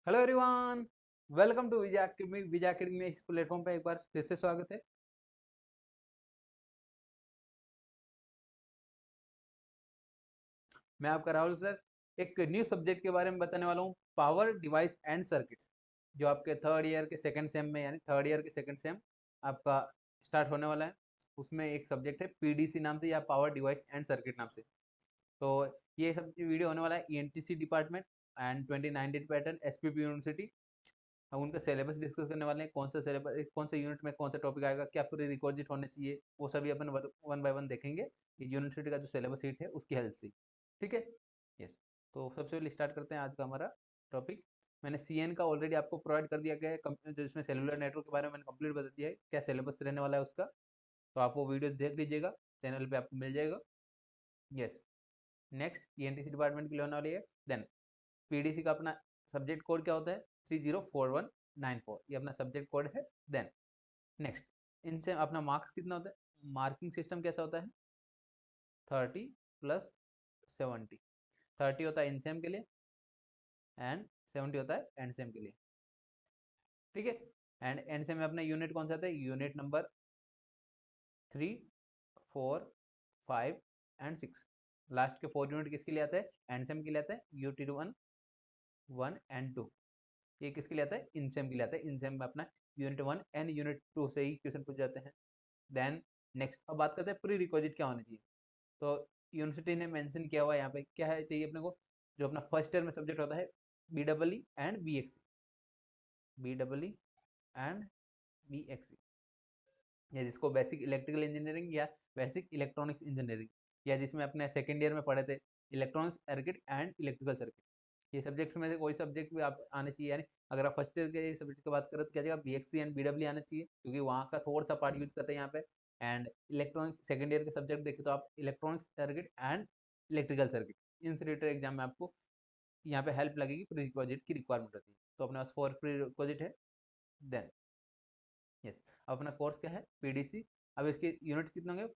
Hello everyone, welcome to Vijay academy में इस platform पे एक बार फिर से स्वागत है। मैं आपका राहुल सर एक न्यू सब्जेक्ट के बारे में बताने वाला हूँ, पावर डिवाइस एंड सर्किट, जो आपके थर्ड ईयर के सेकंड सेम में यानी थर्ड ईयर के सेकंड सेम आपका स्टार्ट होने वाला है। उसमें एक सब्जेक्ट है पीडीसी नाम से या पावर डिवाइस एंड सर्किट नाम से। तो ये सब वीडियो होने वाला है ENTC department and 2019 pattern SPP university. हम उनका सिलेबस डिस्कस करने वाले हैं, कौन सा सिलेबस कौन सा यूनिट में कौन सा टॉपिक आएगा, क्या पूरे रिकॉर्डिट होने चाहिए, वो सभी अपन वन बाय वन देखेंगे यूनिवर्सिटी का जो सिलेबस शीट है उसकी हेल्प से। ठीक है। यस। तो सबसे पहले स्टार्ट करते हैं आज का हमारा टॉपिक। मैंने सीएन का ऑलरेडी आपको प्रोवाइड कर दिया गया है, जिसमें सेलुलर नेटवर्क के बारे में मैंने कंप्लीट बता दिया है, क्या सिलेबस रहने वाला है उसका। तो आप वो वीडियो देख लीजिएगा, चैनल पे आपको मिल जाएगा। यस। नेक्स्ट ईएनटीसी डिपार्टमेंट की होने वाली है। देन पीडीसी का अपना सब्जेक्ट कोड क्या होता है, 304194, ये अपना सब्जेक्ट कोड है। देन नेक्स्ट, इनसे अपना मार्क्स कितना होता है, मार्किंग सिस्टम कैसा होता है, 30+70। 30 होता है इनसेम के लिए एंड 70 होता है एंडसेम के लिए। ठीक है। एंड एंडसेम में अपना यूनिट कौन सा आता है, यूनिट नंबर 3, 4, 5 एंड 6। लास्ट के 4 यूनिट किसके लिए आता है, एंडसेम के लिए आता है, यूटी 1, 1 एंड 2। ये किसके लिए आता है, इनसेम के लिए आता है। इनसेम में अपना यूनिट 1 एंड यूनिट 2 से ही क्वेश्चन पूछ जाते हैं। देन नेक्स्ट, अब बात करते हैं प्री रिक्विजिट क्या होना चाहिए। तो यूनिवर्सिटी ने मेंशन किया हुआ है यहाँ पे क्या है चाहिए अपने को, जो अपना फर्स्ट ईयर में सब्जेक्ट होता है बीडब्ल्यू एंड बीएक्सी, बीडब्ल्यू एंड बीएक्सी, या जिसको बेसिक इलेक्ट्रिकल इंजीनियरिंग या बेसिक इलेक्ट्रॉनिक्स इंजीनियरिंग, या जिसमें अपने सेकेंड ईयर में पढ़े थे electronics circuit and electrical circuit. ये सब्जेक्ट्स में से कोई सब्जेक्ट भी आप आने चाहिए, यानी अगर आप फर्स्ट ईयर के सब्जेक्ट की बात करें तो क्या जगह बीएक्सी एंड बीडब्ल्यू आना चाहिए, क्योंकि वहाँ का थोड़ा सा पार्ट यूज करते हैं यहाँ पे। एंड इलेक्ट्रॉनिक्स सेकेंड ईयर के सब्जेक्ट देखें तो आप electronics circuit and electrical circuit, इन से रिलेटेड एग्जाम में आपको यहाँ पे हेल्प लगेगी, प्री रिक्विजिट की रिक्वायरमेंट होती है। तो अपने पास 4 प्री रिक्विजिट है। देन यस, अपना कोर्स क्या है पीडीसी। अब इसके यूनिट कितने होंगे,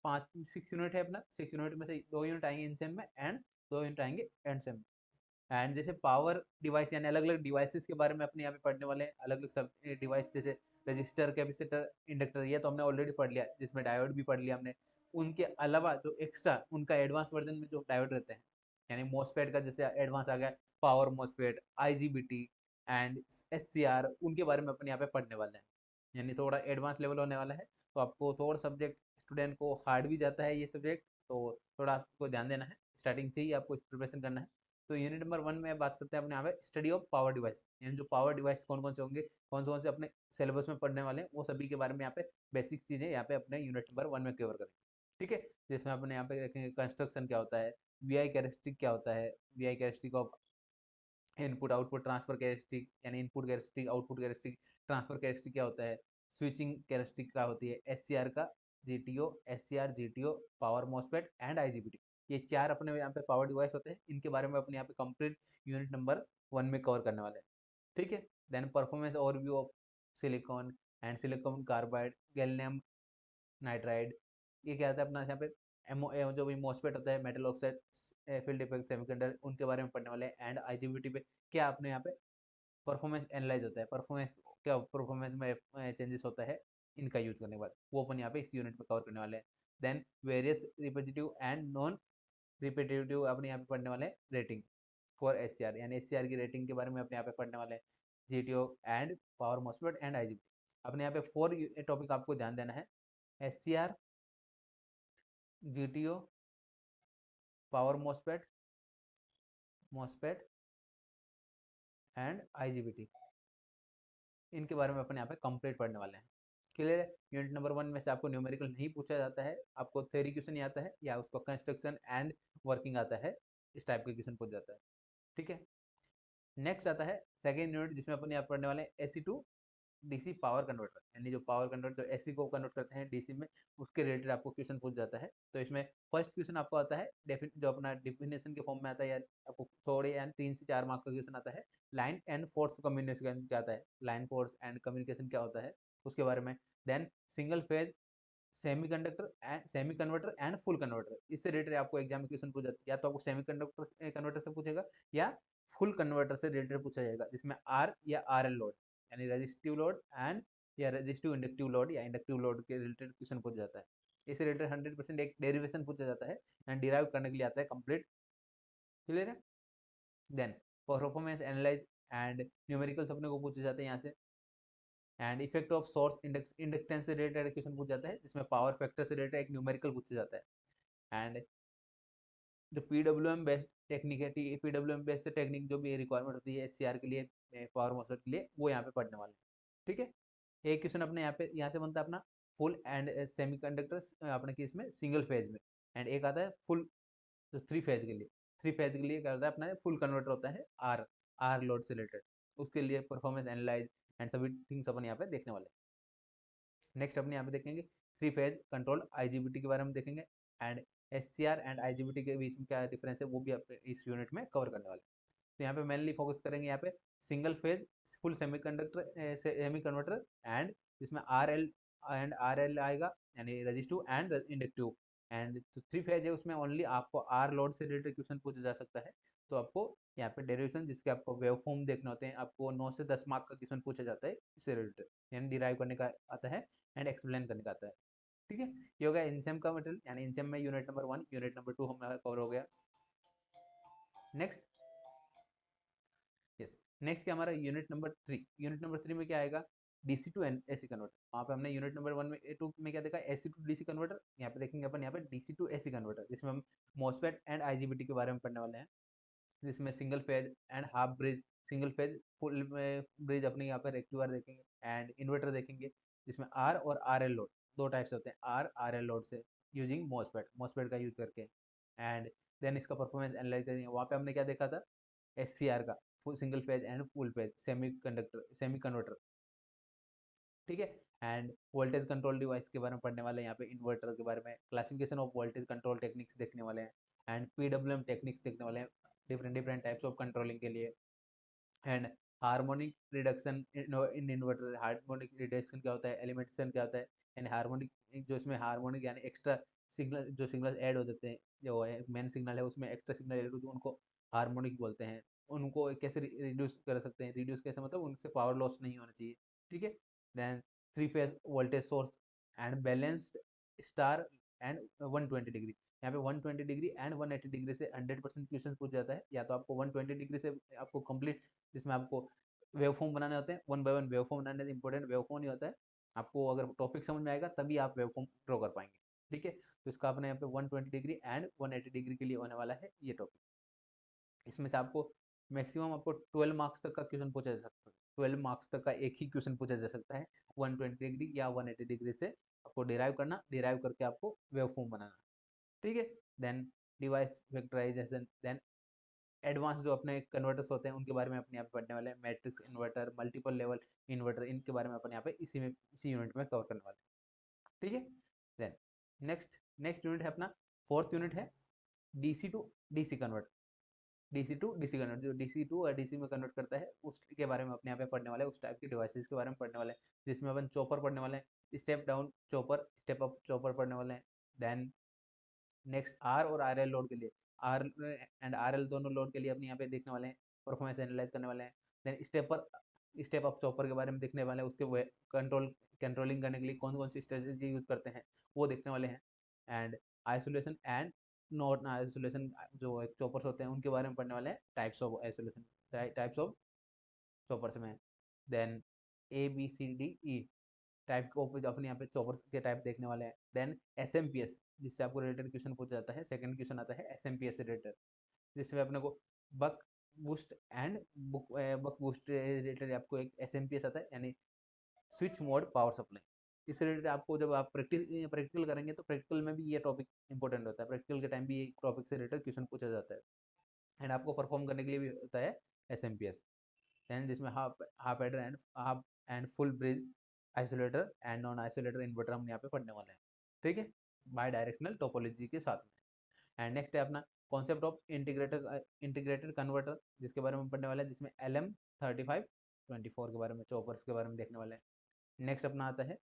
6 यूनिट है अपना। 6 यूनिट में से 2 यूनिट आएंगे इन सेम में एंड 2 यूनिट आएंगे एंड सेम में। एंड जैसे पावर डिवाइस यानी अलग अलग डिवाइसेस के बारे में अपने यहाँ पे पढ़ने वाले हैं, अलग अलग सब डिवाइस जैसे रजिस्टर, कैपेसिटर, इंडक्टर, ये तो हमने ऑलरेडी पढ़ लिया, जिसमें डायोड भी पढ़ लिया हमने। उनके अलावा जो एक्स्ट्रा उनका एडवांस वर्जन में जो डायोड रहते हैं, यानी मोसफेट का जैसे एडवांस आ गया, power MOSFET, IGBT and SCR, उनके बारे में अपने यहाँ पे पढ़ने वाले हैं, यानी थोड़ा एडवांस लेवल होने वाला है। तो आपको थोड़ा सब्जेक्ट स्टूडेंट को हार्ड भी जाता है ये सब्जेक्ट, तो थोड़ा आपको ध्यान देना है, स्टार्टिंग से ही आपको प्रिपरेशन करना है। तो यूनिट नंबर 1 में बात करते हैं अपने यहाँ पे स्टडी ऑफ पावर डिवाइस, यानी जो पावर डिवाइस कौन कौन से होंगे, कौन से अपने सिलेबस में पढ़ने वाले हैं, वो सभी के बारे में यहाँ पे बेसिक चीज़ें यहाँ पे अपने यूनिट नंबर 1 में कवर करेंगे। ठीक है। जिसमें अपने यहाँ पे देखेंगे कंस्ट्रक्शन क्या होता है, वीआई कैरेक्टरिस्टिक क्या होता है, VI characteristic of input output transfer characteristic, यानी input characteristic output characteristic, transfer characteristic क्या होता है, स्विचिंग कैरेक्टरिस्टिक क्या होती है, एससीआर का, GTO, SCR, GTO, power MOSFET and IGBT, ये 4 अपने यहाँ पे पावर डिवाइस होते हैं। इनके बारे में अपने यहाँ पे कंप्लीट यूनिट नंबर 1 में कवर करने वाले हैं। ठीक है। Then performance overview of silicon and silicon carbide, gallium nitride, ये क्या आता है अपना यहाँ पे जो भी मॉसफेट होता है, metal oxide, field effect, semiconductor, उनके बारे में पढ़ने वाले हैं। एंड आईजीबीटी पे क्या अपने यहाँ पे परफॉर्मेंस एनालाइज होता है, परफॉर्मेंस क्या परफॉर्मेंस में चेंजेस होता है इनका यूज करने के बाद, वो अपन यहाँ पे इस यूनिट में कवर करने वाले हैं। Then various repetitive and non repetitive अपने यहाँ पे पढ़ने वाले हैं रेटिंग फॉर एससीआर, यानी एससीआर की रेटिंग के बारे में अपने यहाँ पे पढ़ने वाले हैं, GTO and power MOSFET and IGBT. अपने यहाँ पे 4 टॉपिक आपको ध्यान देना है, SCR, GTO, power MOSFET, MOSFET and IGBT, इनके बारे में अपन यहाँ पे कंप्लीट पढ़ने वाले हैं। क्लियर है। यूनिट नंबर 1 में से आपको न्यूमेरिकल नहीं पूछा जाता है, आपको थ्योरी क्वेश्चन नहीं आता है, या उसको कंस्ट्रक्शन एंड वर्किंग आता है, इस टाइप के क्वेश्चन पूछ जाता है। ठीक है। नेक्स्ट आता है सेकेंड यूनिट, जिसमें अपन यहाँ पढ़ने वाले हैं AC to DC power converter, यानी जो पावर कन्वर्टर जो एसी को कन्वर्ट करते हैं डीसी में, उसके रिलेटेड आपको क्वेश्चन पूछ जाता है। तो इसमें फर्स्ट क्वेश्चन आपको आता है जो अपना डिफिनेशन के फॉर्म में आता है, या आपको थोड़े यानी 3 से 4 मार्क का क्वेश्चन आता है, लाइन एंड फोर्स कम्युनिकेशन क्या आता है, लाइन फोर्स एंड कम्युनिकेशन क्या होता है उसके बारे में। Then single phase semi converter and full converter, इससे रिलेटेड आपको एग्जाम में क्वेश्चन पूछ जाता है, या तो आपको सेमी कंडक्टर कन्वर्टर से पूछेगा या फुल कन्वर्टर से रिलेटेड पूछा जाएगा, जिसमें आर या आर एल लोड यानी रेजिस्टिव लोड एंड या रेजिस्टिव इंडक्टिव लोड या इंडक्टिव लोड के रिलेटेड क्वेश्चन पूछा जाता है। इससे रिलेटेड 100% एक डेरिवेशन पूछा जाता है एंड डिराइव करने के लिए आता है कंप्लीट। क्लियर है? Then performance analyse and numericals अपने को पूछे जाते हैं यहाँ से। And effect of source inductance से रिलेटेड क्वेश्चन पूछा जाता है, जिसमें पावर फैक्टर से रिलेटेड एक न्यूमेरिकल पूछा जाता है। एंड जो PWM बेस्ड टेक्निक है, PWM बेस्ड टेक्निक जो भी रिक्वायरमेंट होती है SCR के लिए, पावर मोसफेट के लिए, वो यहाँ पे पढ़ने वाले हैं। ठीक है, एक क्वेश्चन अपने यहाँ से बनता है अपना फुल एंड सेमीकंडक्टर अपने केस में सिंगल फेज में, एंड एक आता है फुल तो 3 फेज के लिए। 3 फेज के लिए क्या होता है अपना फुल कन्वर्टर होता है आर आर लोड से रिलेटेड, उसके लिए परफॉर्मेंस एनालाइज एंड सभी थिंग्स अपन यहाँ पे देखने वाले हैं। नेक्स्ट अपने यहाँ पे देखेंगे 3 फेज कंट्रोल IGBT के बारे में देखेंगे, एंड SCR एंड IGBT के बीच में क्या डिफरेंस है वो भी आप इस यूनिट में कवर करने वाले हैं। तो यहाँ पे मेनली फोकस करेंगे यहाँ पे single phase full semi converter and जिसमें RL आएगा यानी resistive and inductive. And 3 phase है उसमें ओनली आपको आर लोड से रिलेटेड क्वेश्चन पूछा जा सकता है। तो आपको यहाँ पे डेरिवेशन जिसके आपको वेव फॉर्म देखने होते हैं, आपको 9 से 10 मार्क का क्वेश्चन पूछा जाता है इससे रिलेटेड, यानी डिराइव करने का आता है एंड एक्सप्लेन करने का आता है। ठीक है, ये हो गया इनसेम का मटेरियल, यानी इनसेम में यूनिट नंबर 1 यूनिट नंबर 2 हमारा कवर हो गया। नेक्स्ट यस, नेक्स्ट क्या हमारा यूनिट नंबर 3। यूनिट नंबर 3 में क्या आएगा, DC टू AC कन्वर्टर। वहाँ पे हमने यूनिट नंबर 1 में 2 में क्या देखा, AC टू DC कन्वर्टर। यहाँ पे देखेंगे अपन यहाँ पे DC टू AC कन्वर्टर, जिसमें हम MOSFET एंड IGBT के बारे में पढ़ने वाले हैं, जिसमें single phase and half bridge, single phase full bridge अपने यहाँ पे रेक्टिफायर देखेंगे एंड इन्वर्टर देखेंगे, जिसमें R और RL लोड दो टाइप्स होते हैं, RL लोड से यूजिंग MOSFET का यूज करके। एंड देन इसका परफॉर्मेंस एनालाइज करेंगे। वहाँ पे हमने क्या देखा था, SCR का full single phase and full phase semi converter. ठीक है, एंड वोल्टेज कंट्रोल डिवाइस के बारे में पढ़ने वाले हैं, यहाँ पे इन्वर्टर के बारे में, classification of voltage control techniques देखने वाले हैं, एंड PWM टेक्निक्स देखने वाले हैं डिफरेंट टाइप्स ऑफ कंट्रोलिंग के लिए। And harmonic reduction in inverter, harmonic reduction क्या होता है, एलिमेंटेशन क्या होता है, यानी हार्मोनिक जो इसमें हार्मोनिक यानी एक्स्ट्रा सिग्नल, जो सिग्नल ऐड हो जाते हैं, जो है मेन सिग्नल है उसमें एक्स्ट्रा सिग्नल ऐड होते हैं, उनको हार्मोनिक बोलते हैं। उनको कैसे रिड्यूस कर सकते हैं, रिड्यूस कैसे मतलब उनसे पावर लॉस नहीं होना चाहिए। ठीक है, then 3 phase voltage source and balanced star and 120 degree. यहाँ पे 120 डिग्री एंड 180 डिग्री से 100% क्वेश्चन पूछ जाता है, या तो आपको 120 डिग्री से आपको कंप्लीट, जिसमें आपको वेव फॉर्म बनाने होते हैं, 1 बाय 1 वेव फॉर्म बनाने, इंपॉर्टेंट वेव फॉर्म नहीं होता है। आपको अगर टॉपिक समझ में आएगा तभी आप वेव फॉर्म ड्रॉ कर पाएंगे। ठीक है, तो इसका अपने यहाँ पे 120 डिग्री एंड 180 डिग्री के लिए होने वाला है ये टॉपिक। इसमें से आपको मैक्सिमम आपको 12 मार्क्स तक का क्वेश्चन पूछा जा सकता है, 12 मार्क्स तक का एक ही क्वेश्चन पूछा जा सकता है 120 डिग्री या 180 डिग्री से। आपको डिराइव करना, डिराइव करके आपको वेव फॉर्म बनाना। ठीक है, then device factorisation, then advance जो अपने कन्वर्टर्स होते हैं उनके बारे में अपने यहाँ पे पढ़ने वाले हैं, matrix inverter, multiple level inverter, इनके बारे में अपन यहाँ पे इसी यूनिट में कवर करने वाले हैं। ठीक है, देन नेक्स्ट यूनिट है अपना 4th यूनिट है DC to DC converter. DC convert जो DC टू और DC में कन्वर्ट करता है उसके बारे में अपने यहाँ पे पढ़ने वाले हैं, उस टाइप के डिवाइसेस के बारे में पढ़ने वाले हैं, जिसमें अपन चॉपर पढ़ने वाले हैं, step down chopper, step up chopper पढ़ने वाले हैं। देन नेक्स्ट R और RL लोड के लिए, R एंड RL दोनों लोड के लिए अपने यहाँ पे देखने वाले हैं, परफॉर्मेंस एनालाइज करने वाले हैं। देन स्टेप अप चॉपर के बारे में देखने वाले हैं, उसके कंट्रोलिंग करने के लिए कौन कौन सी स्ट्रेटेजी यूज करते हैं वो देखने वाले हैं। And isolation and not isolation जो चॉपर्स होते हैं उनके बारे में पढ़ने वाले हैं, types of isolation, types of choppers में। देन ABCDE टाइप को अपने यहाँ पे चॉपर्स के टाइप देखने वाले हैं। देन SMPS, जिससे आपको रिलेटेड क्वेश्चन पूछा जाता है, सेकंड क्वेश्चन आता है SMPS से रिलेटेड, जिसमें अपने को buck boost and buck boost related आपको एक SMPS आता है, यानी स्विच मोड पावर सप्लाई। इससे रिलेटेड आपको जब आप प्रैक्टिकल करेंगे तो प्रैक्टिकल में भी ये टॉपिक इंपॉर्टेंट होता है, प्रैक्टिकल के टाइम भी ये टॉपिक से रिलेटेड क्वेश्चन पूछा जाता है, एंड आपको परफॉर्म करने के लिए भी होता है SMPS। देन जिसमें half adder and half and full bridge isolator and non isolator inverter हम यहाँ पे पढ़ने वाले हैं। ठीक है, बाय डायरेक्शनल टोपोलॉजी के साथ में। एंड नेक्स्ट है अपना कॉन्सेप्ट ऑफ इंटीग्रेटेड कन्वर्टर, जिसके बारे में पढ़ने वाले हैं, जिसमें LM3524 के बारे में, चॉपर्स के बारे में देखने वाले हैं। नेक्स्ट अपना आता है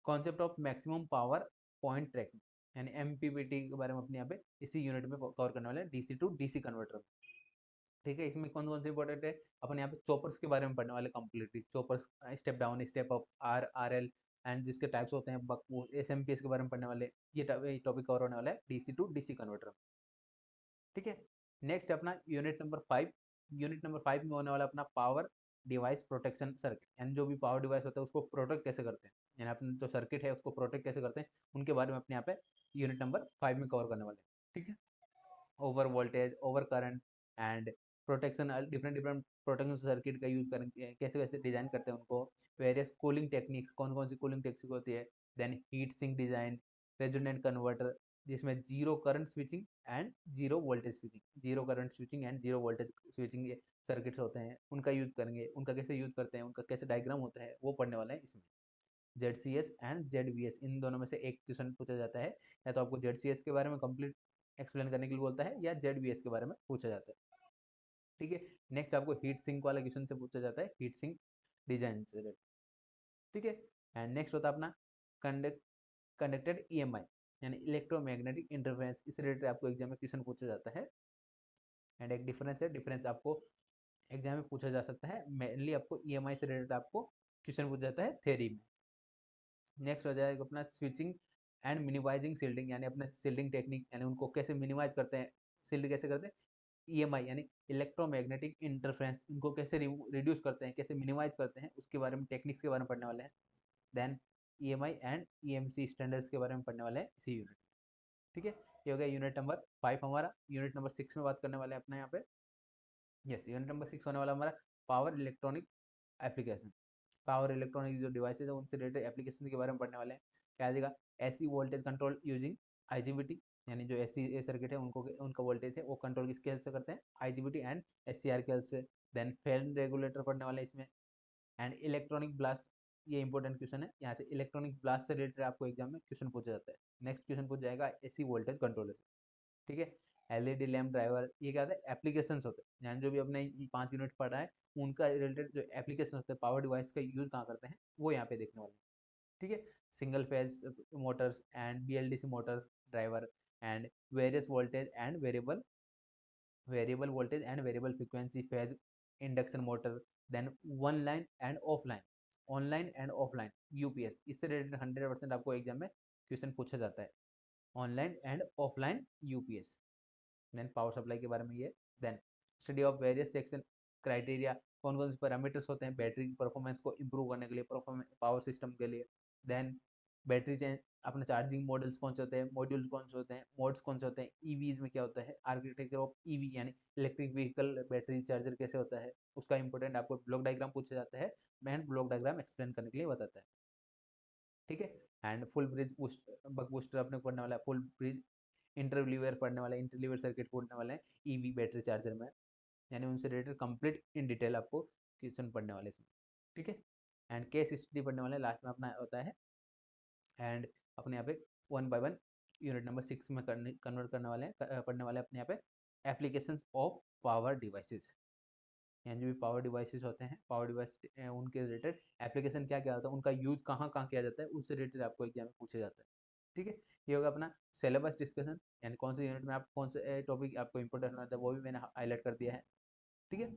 concept of maximum power point tracking, यानी MPPT के बारे में अपने यहाँ पे इसी यूनिट में कवर करने वाले हैं, DC टू DC कन्वर्टर। ठीक है। इसमें कौन कौन से इंपॉर्टेंट है, अपन यहाँ पे चॉपर्स के बारे में पढ़ने वाले completely, choppers, step down, step up, R L, and जिसके टाइप्स होते हैं, बक एस एम पी एस के बारे में पढ़ने वाले। ये टॉपिक कवर होने वाला है डीसी टू डीसी कन्वर्टर। ठीक है। नेक्स्ट अपना यूनिट नंबर 5। यूनिट नंबर 5 में होने वाला अपना पावर डिवाइस प्रोटेक्शन सर्किट, यानी जो भी पावर डिवाइस होता है उसको प्रोटेक्ट कैसे करते हैं, यानी अपने जो सर्किट है उसको प्रोटेक्ट कैसे करते हैं, उनके बारे में अपने यहाँ पे यूनिट नंबर 5 में कवर करने वाले हैं। ठीक है। Over voltage, over current and protection, different different protection circuit का यूज करेंगे, कैसे कैसे डिजाइन करते हैं उनको, वेरियस कूलिंग टेक्निक्स, कौन कौन सी कूलिंग टेक्निक होती है, then heat sink design, resonant converter जिसमें zero current switching and zero voltage switching, zero current switching and zero voltage switching ये सर्किट्स होते हैं, उनका यूज करेंगे, उनका कैसे यूज करते हैं, उनका कैसे डायग्राम होता है वो पढ़ने वाला है इसमें। ZCS एंड ZVS, इन दोनों में से एक क्वेश्चन पूछा जाता है, या तो आपको ZCS के बारे में कंप्लीट एक्सप्लेन करने के लिए बोलता है, या ZVS के बारे में पूछा जाता है। ठीक है। नेक्स्ट आपको हीट सिंक वाला क्वेश्चन से पूछा जाता है, हीट सिंक डिजाइन से related। ठीक है। एंड नेक्स्ट होता है अपना कंडक्टेड EMI, यानी इलेक्ट्रोमैग्नेटिक इंटरफेरेंस, इस रिलेटेड आपको एग्जाम में क्वेश्चन पूछा जाता है। एंड एक डिफरेंस है, डिफरेंस आपको एग्जाम में पूछा जा सकता है, मेनली आपको EMI से रिलेटेड आपको क्वेश्चन पूछा जाता है थ्योरी में। नेक्स्ट हो जाएगा अपना स्विचिंग एंड मिनिमाइजिंग सील्डिंग, यानी अपने सील्डिंग टेक्निक, यानी उनको कैसे मिनिमाइज करते हैं, सील्ड कैसे करते हैं, EMI यानी इलेक्ट्रोमैग्नेटिक इंटरफेरेंस, इनको कैसे रिड्यूस करते हैं, कैसे मिनिमाइज करते हैं, उसके बारे में टेक्निक्स के बारे में पढ़ने वाले हैं। Then EMI and EMC standards के बारे में पढ़ने वाले हैं इसी यूनिट। ठीक है। ये हो गया यूनिट नंबर 5 हमारा। यूनिट नंबर 6 में बात करने वाले हैं अपने यहाँ पे। यस, यूनिट नंबर 6 होने वाला हमारा power electronic application. Power electronic जो डिवाइसेज है उनसे रिलेटेड एप्लीकेशन के बारे में पढ़ने वाले हैं। क्या आएगा, AC voltage control using IGBT, यानी जो एसी सर्किट है उनको, उनका वोल्टेज है वो कंट्रोल किसके हेल्प से करते हैं, IGBT एंड SCR के हेल्प से। देन फैन रेगुलेटर पढ़ने वाले हैं इसमें। एंड इलेक्ट्रॉनिक ब्लास्ट, ये इंपॉर्टेंट क्वेश्चन है, यहाँ से इलेक्ट्रॉनिक ब्लास्ट से रिलेटेड आपको एग्जाम में क्वेश्चन पूछा जाता है। नेक्स्ट क्वेश्चन पूछ जाएगा एसी वोल्टेज कंट्रोलर से। ठीक है। LED लैम्प ड्राइवर, ये क्या होता है, एप्लीकेशन होते हैं, यानी जो भी अपने 5 यूनिट पढ़ा है उनका रिलेटेड जो एप्लीकेशन होते हैं, पावर डिवाइस का यूज कहाँ करते हैं वो यहाँ पे देखने वाले हैं। ठीक है। Single phase motors and BLDC motors driver, and various voltage and variable voltage and variable frequency phase induction motor. Then one line and offline, online and offline UPS, इससे रिलेटेड 100% आपको एग्जाम में क्वेश्चन पूछा जाता है, online and offline UPS। Then power supply के बारे में ये। Then study of various section criteria, कौन कौन से पैरामीटर्स होते हैं बैटरी की परफॉर्मेंस को इंप्रूव करने के लिए, परफॉर्मेंस पावर सिस्टम के लिए। देन बैटरी चेंज, अपने चार्जिंग मॉडल्स कौन से होते हैं, मॉड्यूल्स कौन से होते हैं, मोड्स कौन से होते हैं, EVs में क्या होता है, आर्किटेक्चर ऑफ EV यानी इलेक्ट्रिक व्हीकल बैटरी चार्जर कैसे होता है, उसका इंपॉर्टेंट आपको ब्लॉक डायग्राम पूछा जाता है, मैन ब्लॉक डायग्राम एक्सप्लेन करने के लिए बताता है। ठीक है। And full bridge buck booster अपने पढ़ने वाला है, फुल ब्रिज इंटरलीवर पढ़ने वाला है, इंटरलीवर सर्किट पढ़ने वाले हैं EV बैटरी चार्जर में, यानी उनसे रिलेटेड कंप्लीट इन डिटेल आपको क्वेश्चन पढ़ने वाले इसमें। ठीक है। एंड केस स्टडी पढ़ने वाले लास्ट में अपना होता है। एंड अपने यहाँ पे 1 बाय 1 यूनिट नंबर 6 में कन्वर्ट करने वाले हैं, पढ़ने वाले हैं अपने यहाँ पे एप्लीकेशन ऑफ पावर डिवाइसेस, यानी जो भी पावर डिवाइसेस होते हैं, पावर डिवाइस उनके रिलेटेड एप्लीकेशन क्या क्या होता है, उनका यूज कहाँ कहाँ किया जाता है, उससे रिलेटेड आपको एग्जाम में पूछा जाता है। ठीक है। ये होगा अपना सिलेबस डिस्कशन, यानी कौन से यूनिट में आप कौन से टॉपिक आपको इंपॉर्टेंट होना था वो भी मैंने हाईलाइट कर दिया है। ठीक है।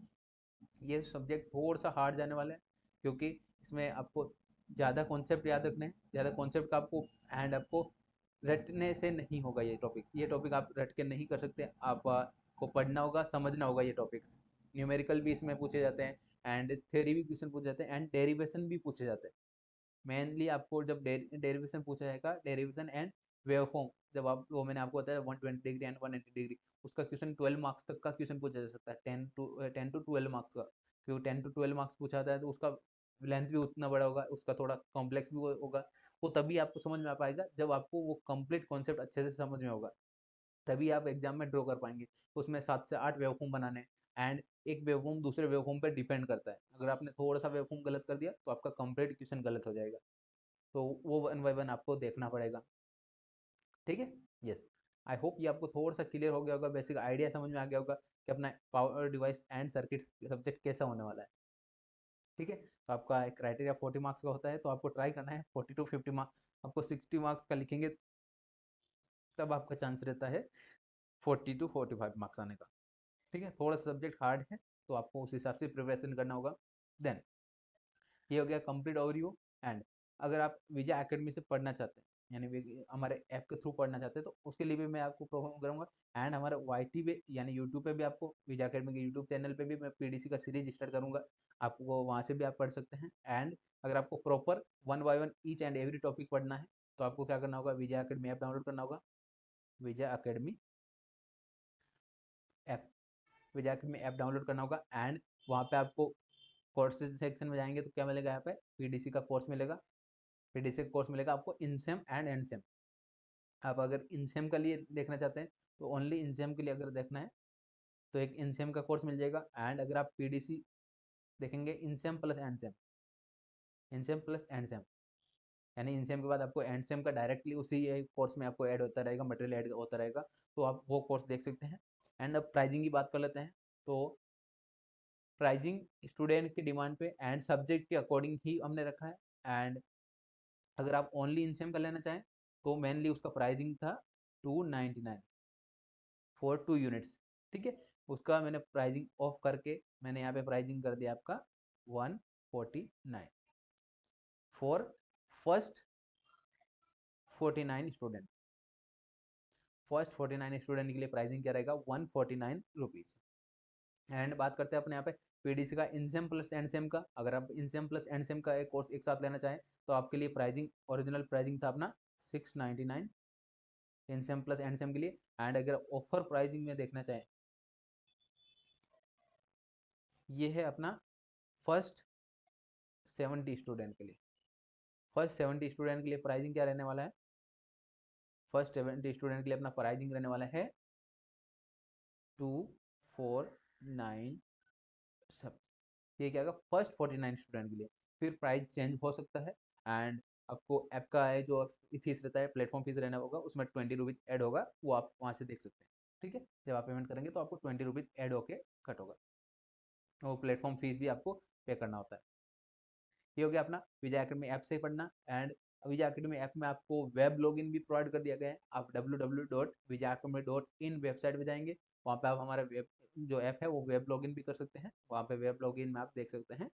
ये सब्जेक्ट थोड़ा सा हार्ड जाने वाला है, क्योंकि इसमें आपको ज़्यादा कॉन्सेप्ट याद रखने हैं, ज़्यादा कॉन्सेप्ट का आपको, एंड आपको रटने से नहीं होगा ये टॉपिक आप रट के नहीं कर सकते, आपको पढ़ना होगा, समझना होगा ये टॉपिक्स। न्यूमेरिकल भी इसमें पूछे जाते हैं, एंड थ्योरी भी क्वेश्चन पूछे जाते हैं, एंड डेरिवेशन भी पूछे जाते हैं। मेनली आपको जब डेरिवेशन पूछा जाएगा, डेरिवेशन एंड वेवफॉर्म, जब आप वो मैंने आपको बताया 120 डिग्री एंड 180 डिग्री, उसका क्वेश्चन 12 मार्क्स तक का क्वेश्चन पूछा जा सकता है, 10 to 12 मार्क्स का, क्योंकि 10 to 12 मार्क्स पूछा जाता है तो उसका लेंथ भी उतना बड़ा होगा, उसका थोड़ा कॉम्प्लेक्स भी होगा। वो तभी आपको समझ में आ पाएगा जब आपको वो कंप्लीट कॉन्सेप्ट अच्छे से समझ में होगा, तभी आप एग्जाम में ड्रॉ कर पाएंगे। उसमें 7 से 8 वेवफॉर्म बनाने, एंड एक वेवफॉर्म दूसरे वेवफॉर्म पर डिपेंड करता है, अगर आपने थोड़ा सा वेवफॉर्म गलत कर दिया तो आपका कंप्लीट क्वेश्चन गलत हो जाएगा, तो वो 1 बाय 1 आपको देखना पड़ेगा। ठीक है। यस, आई होप ये आपको थोड़ा सा क्लियर हो गया होगा, बेसिक आइडिया समझ में आ गया होगा कि अपना power device and circuit subject कैसा होने वाला है। ठीक है। तो आपका क्राइटेरिया 40 मार्क्स का होता है, तो आपको ट्राई करना है 40 to 50 मार्क्स, आपको 60 मार्क्स का लिखेंगे तब आपका चांस रहता है 40 to 45 मार्क्स आने का। ठीक है, थोड़ा सा सब्जेक्ट हार्ड है तो आपको उस हिसाब से प्रिपरेशन करना होगा। देन ये हो गया कंप्लीट ओवरव्यू। एंड अगर आप विजय एकेडमी से पढ़ना चाहते हैं, यानी हमारे ऐप के थ्रू पढ़ना चाहते हैं, तो उसके लिए भी मैं आपको प्रोग्राम करूँगा। एंड हमारे वाईटी पे यानी यूट्यूब पे भी आपको विजय एकेडमी के यूट्यूब चैनल पे भी मैं पीडीसी का सीरीज स्टार्ट करूँगा, आपको वहाँ से भी आप पढ़ सकते हैं। एंड अगर आपको proper 1 bye 1 each and every topic पढ़ना है तो आपको क्या करना होगा, विजय एकेडमी ऐप डाउनलोड करना होगा। विजय एकेडमी ऐप विजय एकेडमी ऐप डाउनलोड करना होगा। एंड वहाँ पे आपको कोर्सेज सेक्शन में जाएंगे तो क्या मिलेगा, यहाँ पे पीडीसी का कोर्स मिलेगा। पीडीसी का कोर्स मिलेगा आपको इनसेम एंड एंडसेम। आप अगर इनसेम के लिए देखना चाहते हैं तो ओनली इनसेम के लिए अगर देखना है तो एक इनसेम का कोर्स मिल जाएगा। एंड अगर आप पीडीसी देखेंगे इनसेम प्लस एंडसेम, इनसेम प्लस एंडसेम, यानी इनसेम के बाद आपको एंडसेम का डायरेक्टली उसी कोर्स में आपको ऐड होता रहेगा, मटेरियल ऐड होता रहेगा, तो आप वो कोर्स देख सकते हैं। एंड अब प्राइजिंग की बात कर लेते हैं। तो प्राइजिंग स्टूडेंट की डिमांड पे एंड सब्जेक्ट के अकॉर्डिंग ही हमने रखा है। एंड अगर आप ओनली इनसेम का लेना चाहें तो मेनली उसका प्राइजिंग था 299 फॉर 2 यूनिट्स। ठीक है, उसका मैंने प्राइजिंग ऑफ करके मैंने यहाँ पे प्राइजिंग कर दिया आपका 149 for first 49 student. First 49 student के लिए प्राइसिंग क्या रहेगा, 149 रुपीज़। एंड बात करते हैं अपने यहाँ पे पीडीसी का इनसेम प्लस एंडसेम का। अगर आप इनसेम प्लस एंडसेम का एक कोर्स एक साथ लेना चाहें तो आपके लिए प्राइसिंग ओरिजिनल प्राइसिंग था अपना 699 इनसेम प्लस एंडसेम के लिए। एंड अगर ऑफर प्राइसिंग में देखना चाहें, ये है अपना फर्स्ट 70 स्टूडेंट के लिए। फर्स्ट 70 स्टूडेंट के लिए प्राइसिंग क्या रहने वाला है, फर्स्ट 70 स्टूडेंट के लिए अपना प्राइसिंग रहने वाला है 249 सब। ये क्या होगा, फर्स्ट 49 स्टूडेंट के लिए। फिर प्राइस चेंज हो सकता है। एंड आपको ऐप का है जो फीस रहता है, प्लेटफॉर्म फीस रहना होगा, उसमें 20 रुपीज़ ऐड होगा, वो आप वहाँ से देख सकते हैं। ठीक है, जब आप पेमेंट करेंगे तो आपको 20 रुपीज़ ऐड होके कट होगा, वो प्लेटफॉर्म फीस भी आपको पे करना होता है। ये हो गया अपना विजय एकेडमी ऐप से ही पढ़ना। एंड विजय एकेडमी ऐप में आपको वेब लॉगिन भी प्रोवाइड कर दिया गया है। आप www.vijayacademy.in वेबसाइट पे जाएंगे, वहाँ पे आप हमारा वेब जो ऐप है वो वेब लॉगिन भी कर सकते हैं, वहाँ पे वेब लॉगिन में आप देख सकते हैं।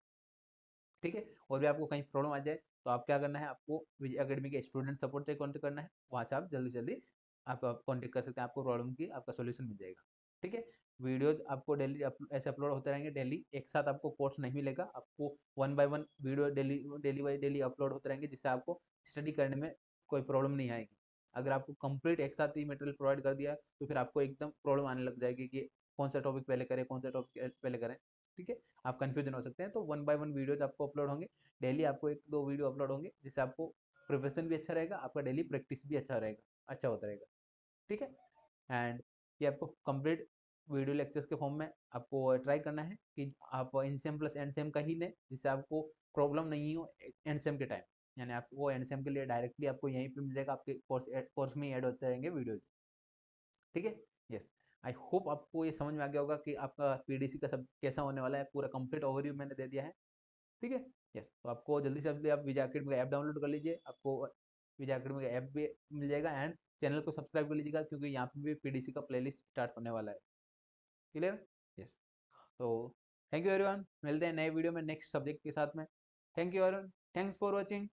ठीक है, और भी आपको कहीं प्रॉब्लम आ जाए तो आप क्या करना है, आपको विजय एकेडमी के स्टूडेंट सपोर्ट से कॉन्टेक्ट करना है, वहाँ से आप जल्दी जल्दी आप कॉन्टेक्ट कर सकते हैं, आपको प्रॉब्लम की आपका सोल्यूशन मिल जाएगा। ठीक है, वीडियोज आपको डेली ऐसे अपलोड होते रहेंगे, डेली एक साथ आपको कोर्स नहीं मिलेगा, आपको 1 bye 1 video daily daily by daily upload होते रहेंगे, जिससे आपको स्टडी करने में कोई प्रॉब्लम नहीं आएगी। अगर आपको कंप्लीट एक साथ ही मटेरियल प्रोवाइड कर दिया तो फिर आपको एकदम प्रॉब्लम आने लग जाएगी कि कौन सा टॉपिक पहले करें, कौन सा टॉपिक पहले करें। ठीक है, आप कंफ्यूजन हो सकते हैं। तो 1 बाय 1 वीडियोज आपको अपलोड होंगे, डेली आपको 1-2 वीडियो अपलोड होंगे, जिससे आपको प्रिपरेशन भी अच्छा रहेगा, आपका डेली प्रैक्टिस भी अच्छा रहेगा, अच्छा होता रहेगा। ठीक है, एंड ये आपको कंप्लीट वीडियो लेक्चर्स के फॉर्म में आपको ट्राई करना है कि आप इनसेम प्लस एंडसेम का ही लें, जिससे आपको प्रॉब्लम नहीं हो एंडसेम के टाइम, यानी आप वो एंडसेम के लिए डायरेक्टली आपको यहीं पे मिल जाएगा, आपके कोर्स में ही ऐड होते रहेंगे वीडियोज। ठीक है, यस, आई होप आपको ये समझ में आ गया होगा कि आपका पीडीसी का सब कैसा होने वाला है, पूरा कंप्लीट ओवरव्यू मैंने दे दिया है। ठीक है, यस, तो आपको जल्दी से जल्दी आप विजय एकेडमी का ऐप डाउनलोड कर लीजिए, आपको विजय एकेडमी का ऐप भी मिल जाएगा। एंड चैनल को सब्सक्राइब कर लीजिएगा, क्योंकि यहाँ पे भी पीडीसी का प्लेलिस्ट स्टार्ट होने वाला है। क्लियर, यस, तो थैंक यू एवरीवन, मिलते हैं नए वीडियो में नेक्स्ट सब्जेक्ट के साथ में। Thank you everyone, thanks for watching.